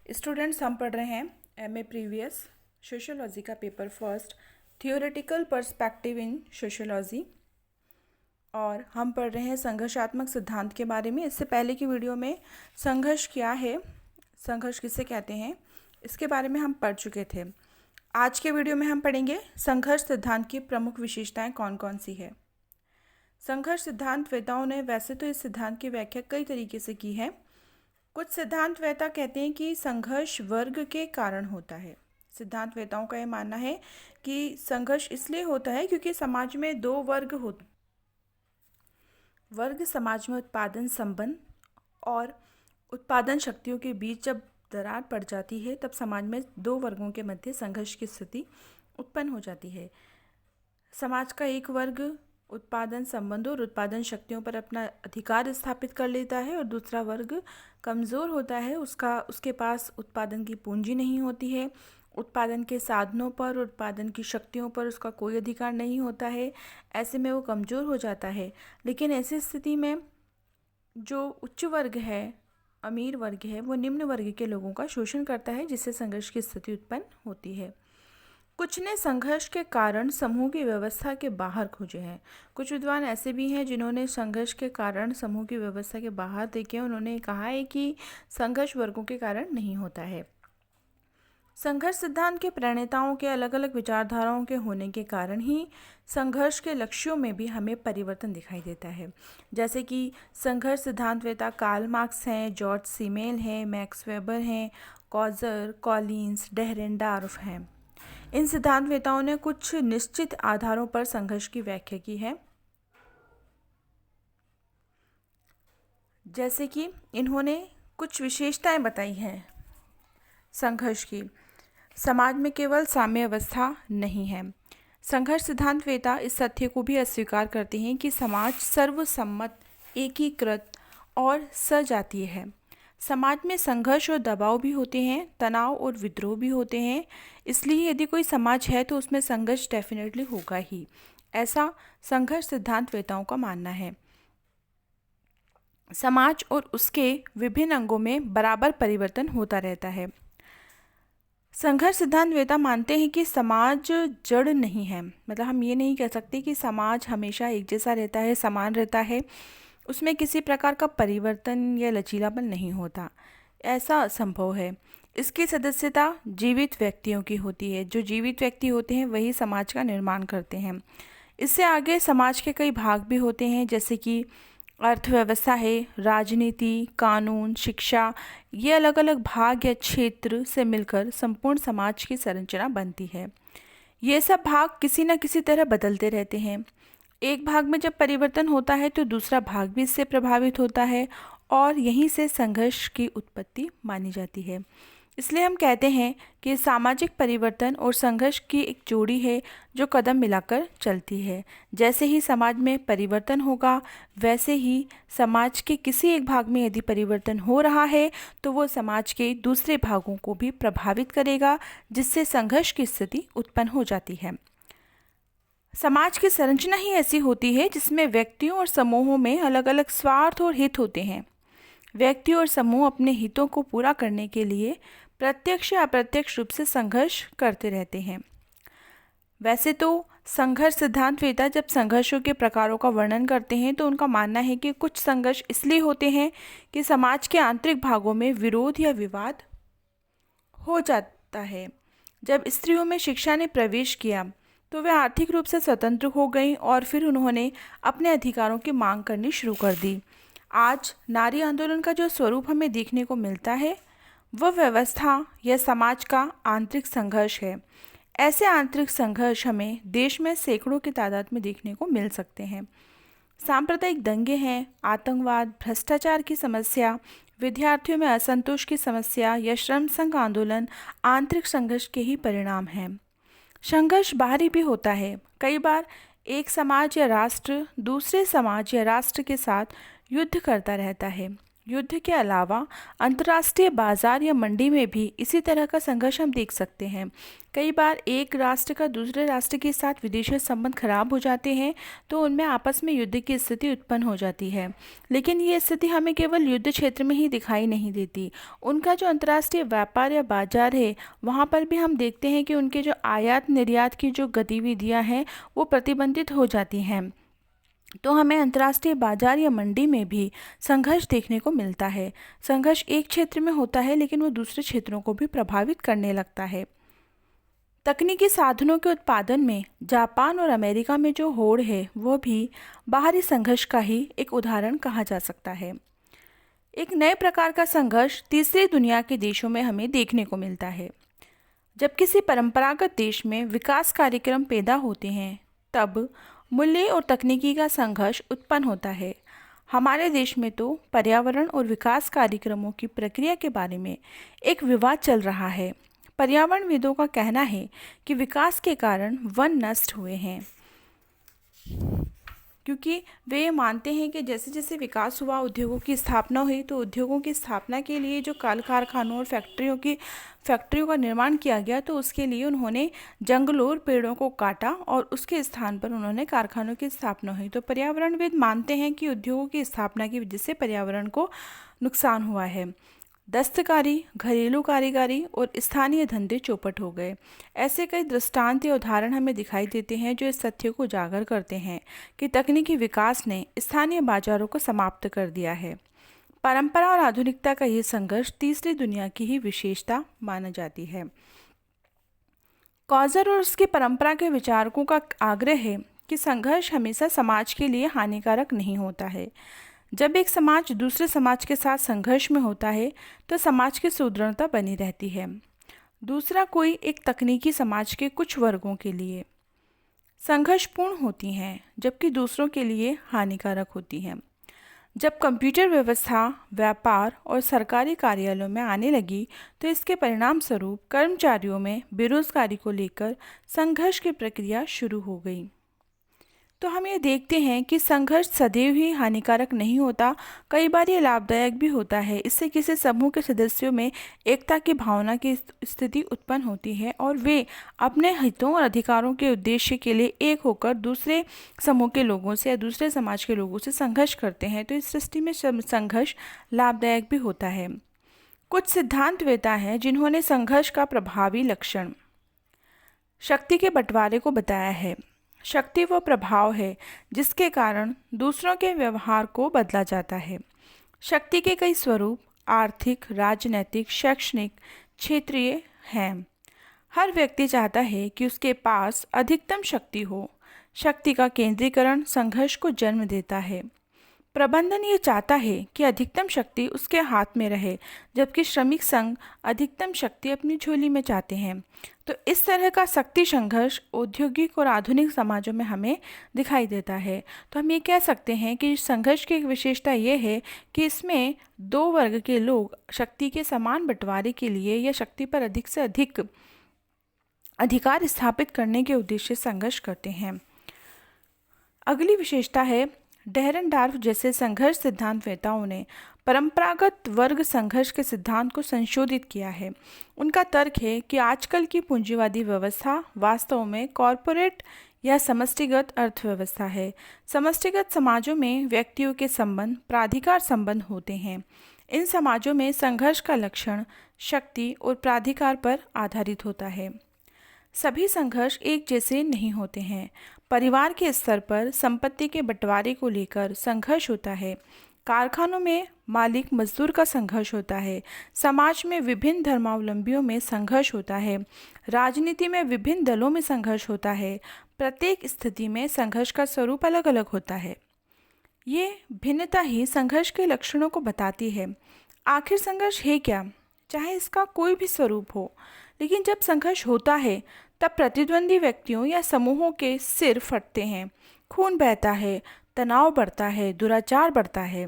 Students, हम पढ़ रहे हैं एमए प्रीवियस सोशियोलॉजी का paper first, theoretical perspective in sociology. और हम पढ़ रहे हैं संघर्षात्मक सिद्धांत के बारे में। इससे पहले की वीडियो में संघर्ष क्या है, संघर्ष किसे कहते हैं, इसके बारे में हम पढ़ चुके थे। आज के वीडियो में हम पढ़ेंगे संघर्ष सिद्धांत की प्रमुख विशेषताएं कौन कौन सी है। संघर्ष सिद्धांतवेताओं ने वैसे तो इस सिद्धांत की व्याख्या कई तरीके से की है। कुछ सिद्धांतवेता कहते हैं कि संघर्ष वर्ग के कारण होता है। सिद्धांतवेताओं का यह मानना है कि संघर्ष इसलिए होता है क्योंकि समाज में दो वर्ग समाज में उत्पादन संबंध और उत्पादन शक्तियों के बीच जब दरार पड़ जाती है तब समाज में दो वर्गों के मध्य संघर्ष की स्थिति उत्पन्न हो जाती है। समाज का एक वर्ग उत्पादन संबंधों और उत्पादन शक्तियों पर अपना अधिकार स्थापित कर लेता है और दूसरा वर्ग कमज़ोर होता है, उसके पास उत्पादन की पूंजी नहीं होती है, उत्पादन के साधनों पर, उत्पादन की शक्तियों पर उसका कोई अधिकार नहीं होता है। ऐसे में वो कमज़ोर हो जाता है। लेकिन ऐसी स्थिति में जो उच्च वर्ग है, अमीर वर्ग है, वो निम्न वर्ग के लोगों का शोषण करता है, जिससे संघर्ष की स्थिति उत्पन्न होती है। कुछ ने संघर्ष के कारण समूह की व्यवस्था के बाहर खोजे हैं। कुछ विद्वान ऐसे भी हैं जिन्होंने संघर्ष के कारण समूह की व्यवस्था के बाहर देखे। उन्होंने कहा है कि संघर्ष वर्गों के कारण नहीं होता है। संघर्ष सिद्धांत के प्रणेताओं के अलग अलग विचारधाराओं के होने के कारण ही संघर्ष के लक्ष्यों में भी हमें परिवर्तन दिखाई देता है। जैसे कि संघर्ष सिद्धांतवेता कार्ल मार्क्स हैं, जॉर्ज सीमेल हैं, मैक्स वेबर हैं, कॉजर, कॉलिन्स, डेहरेनडार्फ हैं। इन सिद्धांतवेताओं ने कुछ निश्चित आधारों पर संघर्ष की व्याख्या की है। जैसे कि इन्होंने कुछ विशेषताएं बताई हैं संघर्ष की। समाज में केवल साम्य अवस्था नहीं है। संघर्ष सिद्धांतवेता इस तथ्य को भी अस्वीकार करते हैं कि समाज सर्वसम्मत, एकीकृत और सजातीय है। समाज में संघर्ष और दबाव भी होते हैं, तनाव और विद्रोह भी होते हैं। इसलिए यदि कोई समाज है तो उसमें संघर्ष डेफिनेटली होगा ही, ऐसा संघर्ष सिद्धांतवेताओं का मानना है। समाज और उसके विभिन्न अंगों में बराबर परिवर्तन होता रहता है। संघर्ष सिद्धांतवेता मानते हैं कि समाज जड़ नहीं है। मतलब हम ये नहीं कह सकते कि समाज हमेशा एक जैसा रहता है, समान रहता है, उसमें किसी प्रकार का परिवर्तन या लचीलापन नहीं होता, ऐसा असंभव है। इसकी सदस्यता जीवित व्यक्तियों की होती है। जो जीवित व्यक्ति होते हैं वही समाज का निर्माण करते हैं। इससे आगे समाज के कई भाग भी होते हैं, जैसे कि अर्थव्यवस्था है, राजनीति, कानून, शिक्षा। ये अलग अलग भाग या क्षेत्र से मिलकर संपूर्ण समाज की संरचना बनती है। ये सब भाग किसी न किसी तरह बदलते रहते हैं। एक भाग में जब परिवर्तन होता है तो दूसरा भाग भी इससे प्रभावित होता है और यहीं से संघर्ष की उत्पत्ति मानी जाती है। इसलिए हम कहते हैं कि सामाजिक परिवर्तन और संघर्ष की एक जोड़ी है जो कदम मिलाकर चलती है। जैसे ही समाज में परिवर्तन होगा वैसे ही समाज के किसी एक भाग में यदि परिवर्तन हो रहा है तो वो समाज के दूसरे भागों को भी प्रभावित करेगा, जिससे संघर्ष की स्थिति उत्पन्न हो जाती है। समाज की संरचना ही ऐसी होती है जिसमें व्यक्तियों और समूहों में अलग अलग स्वार्थ और हित होते हैं। व्यक्ति और समूह अपने हितों को पूरा करने के लिए प्रत्यक्ष या अप्रत्यक्ष रूप से संघर्ष करते रहते हैं। वैसे तो संघर्ष सिद्धांतवेता जब संघर्षों के प्रकारों का वर्णन करते हैं तो उनका मानना है कि कुछ संघर्ष इसलिए होते हैं कि समाज के आंतरिक भागों में विरोध या विवाद हो जाता है। जब स्त्रियों में शिक्षा ने प्रवेश किया तो वे आर्थिक रूप से स्वतंत्र हो गईं और फिर उन्होंने अपने अधिकारों की मांग करनी शुरू कर दी। आज नारी आंदोलन का जो स्वरूप हमें देखने को मिलता है वह व्यवस्था या समाज का आंतरिक संघर्ष है। ऐसे आंतरिक संघर्ष हमें देश में सैकड़ों की तादाद में देखने को मिल सकते हैं। सांप्रदायिक दंगे हैं, आतंकवाद, भ्रष्टाचार की समस्या, विद्यार्थियों में असंतोष की समस्या या श्रम संघ आंदोलन आंतरिक संघर्ष के ही परिणाम हैं। संघर्ष बाहरी भी होता है। कई बार एक समाज या राष्ट्र दूसरे समाज या राष्ट्र के साथ युद्ध करता रहता है। युद्ध के अलावा अंतर्राष्ट्रीय बाजार या मंडी में भी इसी तरह का संघर्ष हम देख सकते हैं। कई बार एक राष्ट्र का दूसरे राष्ट्र के साथ विदेशी संबंध खराब हो जाते हैं तो उनमें आपस में युद्ध की स्थिति उत्पन्न हो जाती है। लेकिन ये स्थिति हमें केवल युद्ध क्षेत्र में ही दिखाई नहीं देती। उनका जो अंतर्राष्ट्रीय व्यापार या बाजार है वहाँ पर भी हम देखते हैं कि उनके जो आयात निर्यात की जो गतिविधियाँ हैं वो प्रतिबंधित हो जाती हैं। तो हमें अंतर्राष्ट्रीय बाजार या मंडी में भी संघर्ष देखने को मिलता है। संघर्ष एक क्षेत्र में होता है लेकिन वो दूसरे क्षेत्रों को भी प्रभावित करने लगता है। तकनीकी साधनों के उत्पादन में जापान और अमेरिका में जो होड़ है वो भी बाहरी संघर्ष का ही एक उदाहरण कहा जा सकता है। एक नए प्रकार का संघर्ष तीसरी दुनिया के देशों में हमें देखने को मिलता है। जब किसी परंपरागत देश में विकास कार्यक्रम पैदा होते हैं तब मूल्य और तकनीकी का संघर्ष उत्पन्न होता है। हमारे देश में तो पर्यावरण और विकास कार्यक्रमों की प्रक्रिया के बारे में एक विवाद चल रहा है। पर्यावरणविदों का कहना है कि विकास के कारण वन नष्ट हुए हैं, क्योंकि वे ये मानते हैं कि जैसे जैसे विकास हुआ, उद्योगों की स्थापना हुई, तो उद्योगों की स्थापना के लिए जो कल कारखानों और फैक्ट्रियों का निर्माण किया गया, तो उसके लिए उन्होंने जंगलों और पेड़ों को काटा और उसके स्थान पर उन्होंने कारखानों की स्थापना हुई। तो पर्यावरणविद मानते हैं कि उद्योगों की स्थापना की वजह से पर्यावरण को नुकसान हुआ है। दस्तकारी, घरेलू कारीगरी और स्थानीय धंधे चौपट हो गए। ऐसे कई दृष्टांत या उदाहरण हमें दिखाई देते हैं जो इस तथ्य को उजागर करते हैं कि तकनीकी विकास ने स्थानीय बाजारों को समाप्त कर दिया है। परंपरा और आधुनिकता का ये संघर्ष तीसरी दुनिया की ही विशेषता माना जाती है। कॉजर और उसकी परंपरा के विचारकों का आग्रह है कि संघर्ष हमेशा समाज के लिए हानिकारक नहीं होता है। जब एक समाज दूसरे समाज के साथ संघर्ष में होता है तो समाज की सुदृढ़ता बनी रहती है। दूसरा कोई एक तकनीकी समाज के कुछ वर्गों के लिए संघर्षपूर्ण होती हैं जबकि दूसरों के लिए हानिकारक होती हैं। जब कंप्यूटर व्यवस्था व्यापार और सरकारी कार्यालयों में आने लगी तो इसके परिणाम स्वरूप कर्मचारियों में बेरोजगारी को लेकर संघर्ष की प्रक्रिया शुरू हो गई। तो हम ये देखते हैं कि संघर्ष सदैव ही हानिकारक नहीं होता, कई बार ये लाभदायक भी होता है। इससे किसी समूह के सदस्यों में एकता की भावना की स्थिति उत्पन्न होती है और वे अपने हितों और अधिकारों के उद्देश्य के लिए एक होकर दूसरे समूह के लोगों से या दूसरे समाज के लोगों से संघर्ष करते हैं। तो इस सृष्टि में संघर्ष लाभदायक भी होता है। कुछ सिद्धांतवेता हैं जिन्होंने संघर्ष का प्रभावी लक्षण शक्ति के बंटवारे को बताया है। शक्ति वो प्रभाव है जिसके कारण दूसरों के व्यवहार को बदला जाता है। शक्ति के कई स्वरूप आर्थिक, राजनैतिक, शैक्षणिक, क्षेत्रीय हैं। हर व्यक्ति चाहता है कि उसके पास अधिकतम शक्ति हो। शक्ति का केंद्रीकरण संघर्ष को जन्म देता है। प्रबंधन ये चाहता है कि अधिकतम शक्ति उसके हाथ में रहे, जबकि श्रमिक संघ अधिकतम शक्ति अपनी झोली में चाहते हैं। तो इस तरह का शक्ति संघर्ष औद्योगिक और आधुनिक समाजों में हमें दिखाई देता है। तो हम ये कह सकते हैं कि संघर्ष की एक विशेषता ये है कि इसमें दो वर्ग के लोग शक्ति के समान बंटवारे के लिए या शक्ति पर अधिक से अधिक अधिकार स्थापित करने के उद्देश्य से संघर्ष करते हैं। अगली विशेषता है डेहरनडार्फ जैसे संघर्ष सिद्धांतवेताओं ने परंपरागत वर्ग संघर्ष के सिद्धांत को संशोधित किया है। उनका तर्क है कि आजकल की पूंजीवादी व्यवस्था वास्तव में कॉरपोरेट या समष्टिगत अर्थव्यवस्था है। समष्टिगत समाजों में व्यक्तियों के संबंध प्राधिकार संबंध होते हैं। इन समाजों में संघर्ष का लक्षण शक्ति और प्राधिकार पर आधारित होता है। सभी संघर्ष एक जैसे नहीं होते हैं। परिवार के स्तर पर संपत्ति के बंटवारे को लेकर संघर्ष होता है। कारखानों में मालिक मजदूर का संघर्ष होता है। समाज में विभिन्न धर्मावलंबियों में संघर्ष होता है। राजनीति में विभिन्न दलों में संघर्ष होता है। प्रत्येक स्थिति में संघर्ष का स्वरूप अलग अलग होता है। ये भिन्नता ही संघर्ष के लक्षणों को बताती है। आखिर संघर्ष है क्या? चाहे इसका कोई भी स्वरूप हो, लेकिन जब संघर्ष होता है तब प्रतिद्वंदी व्यक्तियों या समूहों के सिर फटते हैं, खून बहता है, तनाव बढ़ता है, दुराचार बढ़ता है।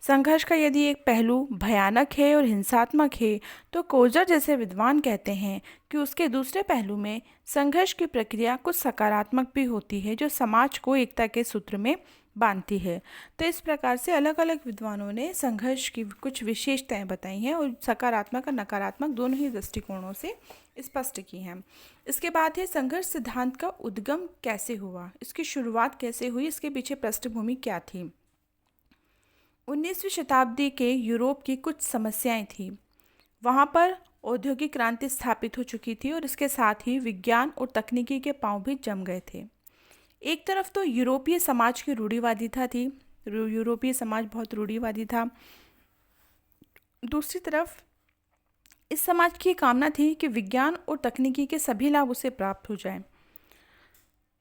संघर्ष का यदि एक पहलू भयानक है और हिंसात्मक है, तो कोजर जैसे विद्वान कहते हैं कि उसके दूसरे पहलू में संघर्ष की प्रक्रिया कुछ सकारात्मक भी होती है, जो समाज को एकता के सूत्र में बांधती है। तो इस प्रकार से अलग अलग विद्वानों ने संघर्ष की कुछ विशेषताएं बताई हैं और सकारात्मक और नकारात्मक दोनों ही दृष्टिकोणों से स्पष्ट की हैं। इसके बाद है संघर्ष सिद्धांत का उद्गम कैसे हुआ, इसकी शुरुआत कैसे हुई, इसके पीछे पृष्ठभूमि क्या थी। 19वीं शताब्दी के यूरोप की कुछ समस्याएं थी। वहाँ पर औद्योगिक क्रांति स्थापित हो चुकी थी और इसके साथ ही विज्ञान और तकनीकी के पांव भी जम गए थे। एक तरफ तो यूरोपीय समाज की रूढ़िवादिता थी, यूरोपीय समाज बहुत रूढ़िवादी था। दूसरी तरफ इस समाज की कामना थी कि विज्ञान और तकनीकी के सभी लाभ उसे प्राप्त हो जाएं।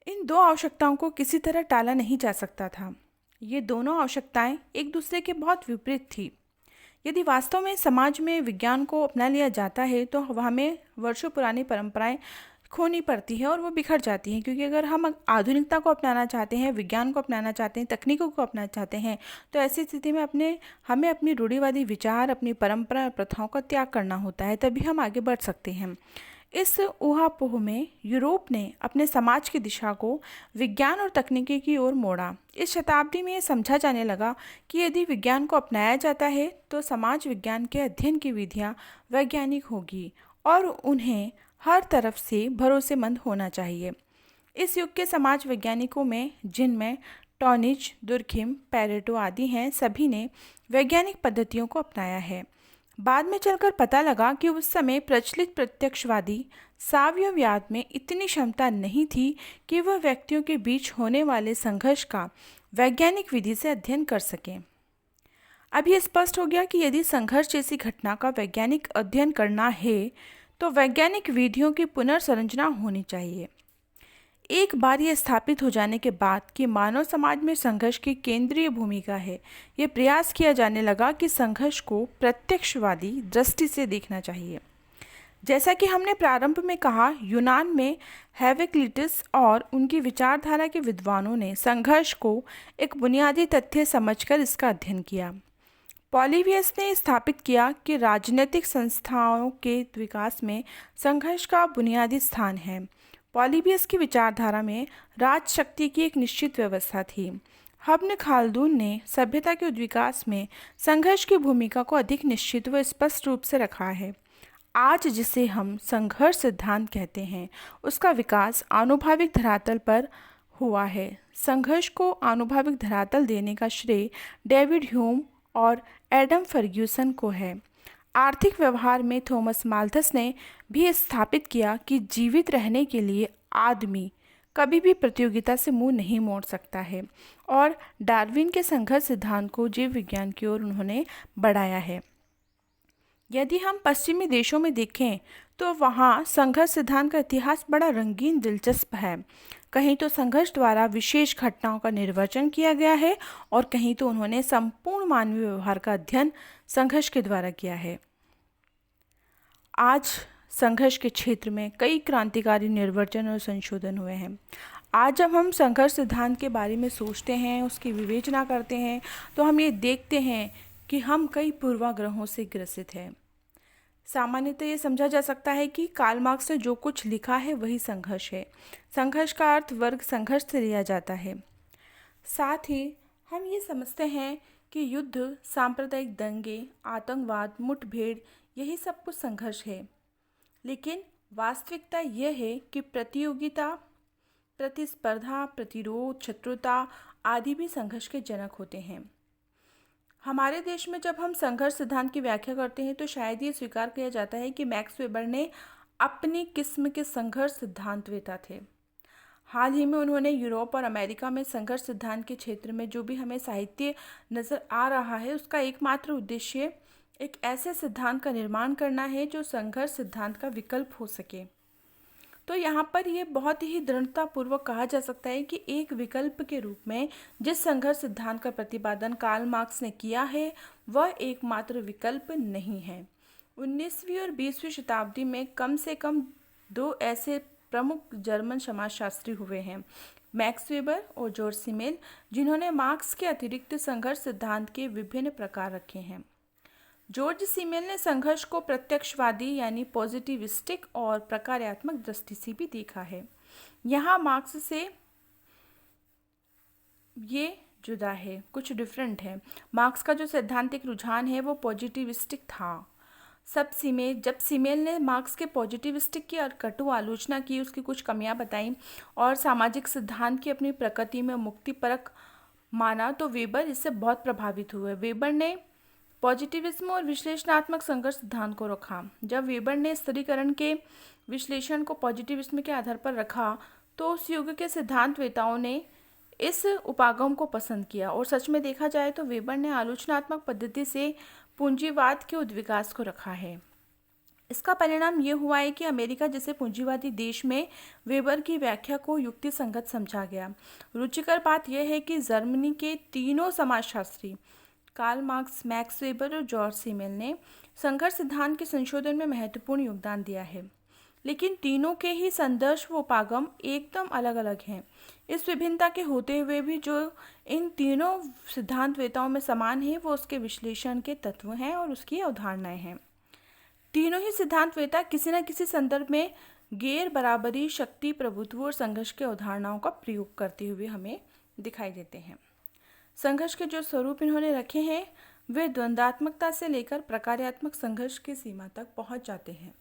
इन दो आवश्यकताओं को किसी तरह टाला नहीं जा सकता था। ये दोनों आवश्यकताएं एक दूसरे के बहुत विपरीत थी। यदि वास्तव में समाज में विज्ञान को अपना लिया जाता है तो हमें वर्षों पुरानी परंपराएं खोनी पड़ती है और वो बिखर जाती हैं, क्योंकि अगर हम आधुनिकता को अपनाना चाहते हैं, विज्ञान को अपनाना चाहते हैं, तकनीकों को अपनाना चाहते हैं, तो ऐसी स्थिति में हमें अपनी रूढ़िवादी विचार, अपनी परंपरा और प्रथाओं का त्याग करना होता है, तभी हम आगे बढ़ सकते हैं। इस ऊहापोह में यूरोप ने अपने समाज की दिशा को विज्ञान और तकनीकी की ओर मोड़ा। इस शताब्दी में यह समझा जाने लगा कि यदि विज्ञान को अपनाया जाता है तो समाज विज्ञान के अध्ययन की विधियाँ वैज्ञानिक होगी और उन्हें हर तरफ से भरोसेमंद होना चाहिए। इस युग के समाज वैज्ञानिकों में, जिनमें टॉनिज, दुर्खिम, पैरेटो आदि हैं, सभी ने वैज्ञानिक पद्धतियों को अपनाया है। बाद में चलकर पता लगा कि उस समय प्रचलित प्रत्यक्षवादी साम्यवाद में इतनी क्षमता नहीं थी कि वह व्यक्तियों के बीच होने वाले संघर्ष का वैज्ञानिक विधि से अध्ययन कर सकें। अब यह स्पष्ट हो गया कि यदि संघर्ष जैसी घटना का वैज्ञानिक अध्ययन करना है तो वैज्ञानिक विधियों की पुनर्संरचना होनी चाहिए। एक बार यह स्थापित हो जाने के बाद कि मानव समाज में संघर्ष की केंद्रीय भूमिका है, यह प्रयास किया जाने लगा कि संघर्ष को प्रत्यक्षवादी दृष्टि से देखना चाहिए। जैसा कि हमने प्रारंभ में कहा, यूनान में हेराक्लिटस और उनकी विचारधारा के विद्वानों ने संघर्ष को एक बुनियादी तथ्य समझकर इसका अध्ययन किया। पॉलीबियस ने स्थापित किया कि राजनीतिक संस्थाओं के विकास में संघर्ष का बुनियादी स्थान है। पॉलीबियस की विचारधारा में राजशक्ति की एक निश्चित व्यवस्था थी। इब्न खाल्दून ने सभ्यता के विकास में संघर्ष की भूमिका को अधिक निश्चित व स्पष्ट रूप से रखा है। आज जिसे हम संघर्ष सिद्धांत कहते हैं, उसका विकास आनुभाविक धरातल पर हुआ है। संघर्ष को आनुभाविक धरातल देने का श्रेय डेविड ह्यूम और एडम फर्ग्यूसन को है। आर्थिक व्यवहार में थॉमस माल्थस ने भी स्थापित किया कि जीवित रहने के लिए आदमी कभी भी प्रतियोगिता से मुंह नहीं मोड़ सकता है, और डार्विन के संघर्ष सिद्धांत को जीव विज्ञान की ओर उन्होंने बढ़ाया है। यदि हम पश्चिमी देशों में देखें तो वहाँ संघर्ष सिद्धांत का इतिहास बड़ा रंगीन दिलचस्प है। कहीं तो संघर्ष द्वारा विशेष घटनाओं का निर्वचन किया गया है और कहीं तो उन्होंने संपूर्ण मानवीय व्यवहार का अध्ययन संघर्ष के द्वारा किया है। आज संघर्ष के क्षेत्र में कई क्रांतिकारी निर्वचन और संशोधन हुए हैं। आज जब हम संघर्ष सिद्धांत के बारे में सोचते हैं, उसकी विवेचना करते हैं, तो हम ये देखते हैं कि हम कई पूर्वाग्रहों से ग्रसित हैं। सामान्यतः ये समझा जा सकता है कि कार्ल मार्क्स ने जो कुछ लिखा है वही संघर्ष है। संघर्ष का अर्थ वर्ग संघर्ष से लिया जाता है। साथ ही हम ये समझते हैं कि युद्ध, सांप्रदायिक दंगे, आतंकवाद, मुठभेड़, यही सब कुछ संघर्ष है। लेकिन वास्तविकता यह है कि प्रतियोगिता, प्रतिस्पर्धा, प्रतिरोध, शत्रुता आदि भी संघर्ष के जनक होते हैं। हमारे देश में जब हम संघर्ष सिद्धांत की व्याख्या करते हैं तो शायद ये स्वीकार किया जाता है कि मैक्स वेबर ने अपनी किस्म के संघर्ष सिद्धांतवेता थे। हाल ही में उन्होंने यूरोप और अमेरिका में संघर्ष सिद्धांत के क्षेत्र में जो भी हमें साहित्य नज़र आ रहा है, उसका एकमात्र उद्देश्य एक ऐसे सिद्धांत का निर्माण करना है जो संघर्ष सिद्धांत का विकल्प हो सके। तो यहाँ पर यह बहुत ही दृढ़तापूर्वक कहा जा सकता है कि एक विकल्प के रूप में जिस संघर्ष सिद्धांत का प्रतिपादन कार्ल मार्क्स ने किया है वह एकमात्र विकल्प नहीं है। 19वीं और 20वीं शताब्दी में कम से कम दो ऐसे प्रमुख जर्मन समाजशास्त्री हुए हैं, मैक्स वेबर और जॉर्ज सीमेल, जिन्होंने मार्क्स के अतिरिक्त संघर्ष सिद्धांत के विभिन्न प्रकार रखे हैं। जॉर्ज सीमेल ने संघर्ष को प्रत्यक्षवादी यानी पॉजिटिविस्टिक और प्रकार्यात्मक दृष्टि से भी देखा है। यहाँ मार्क्स से ये जुदा है, कुछ डिफरेंट है। मार्क्स का जो सैद्धांतिक रुझान है वो पॉजिटिविस्टिक था। जब सीमेल ने मार्क्स के पॉजिटिविस्टिक की और कटु आलोचना की, उसकी कुछ कमियां बताई और सामाजिक सिद्धांत की अपनी प्रकृति में मुक्तिपरक माना, तो वेबर इससे बहुत प्रभावित हुए। वेबर ने पॉजिटिविज्म और विश्लेषणात्मक संघर्ष सिद्धांत को रखा। जब वेबर ने स्थिरीकरण के विश्लेषण को पॉजिटिविज्म के आधार पर रखा, तो उस युग के सिद्धांतवेताओं ने इस उपागम को पसंद किया और सच में देखा जाए तो वेबर ने आलोचनात्मक पद्धति से पूंजीवाद के उद्विकास को रखा है। इसका परिणाम ये हुआ है कि अमेरिका जैसे पूंजीवादी देश में वेबर की व्याख्या को युक्ति संगत समझा गया। रुचिकर बात यह है कि जर्मनी के तीनों समाजशास्त्री कार्ल मार्क्स, मैक्स वेबर और जॉर्ज सीमेल ने संघर्ष सिद्धांत के संशोधन में महत्वपूर्ण योगदान दिया है, लेकिन तीनों के ही संदर्श व उपागम एकदम अलग अलग हैं। इस विभिन्नता के होते हुए भी जो इन तीनों सिद्धांतवेताओं में समान है वो उसके विश्लेषण के तत्व हैं और उसकी अवधारणाएं हैं। तीनों ही सिद्धांतवेता किसी न किसी संदर्भ में गैर बराबरी, शक्ति, प्रभुत्व और संघर्ष के अवधारणाओं का प्रयोग करते हुए हमें दिखाई देते हैं। संघर्ष के जो स्वरूप इन्होंने रखे हैं वे द्वंद्वात्मकता से लेकर प्रकार्यात्मक संघर्ष की सीमा तक पहुंच जाते हैं।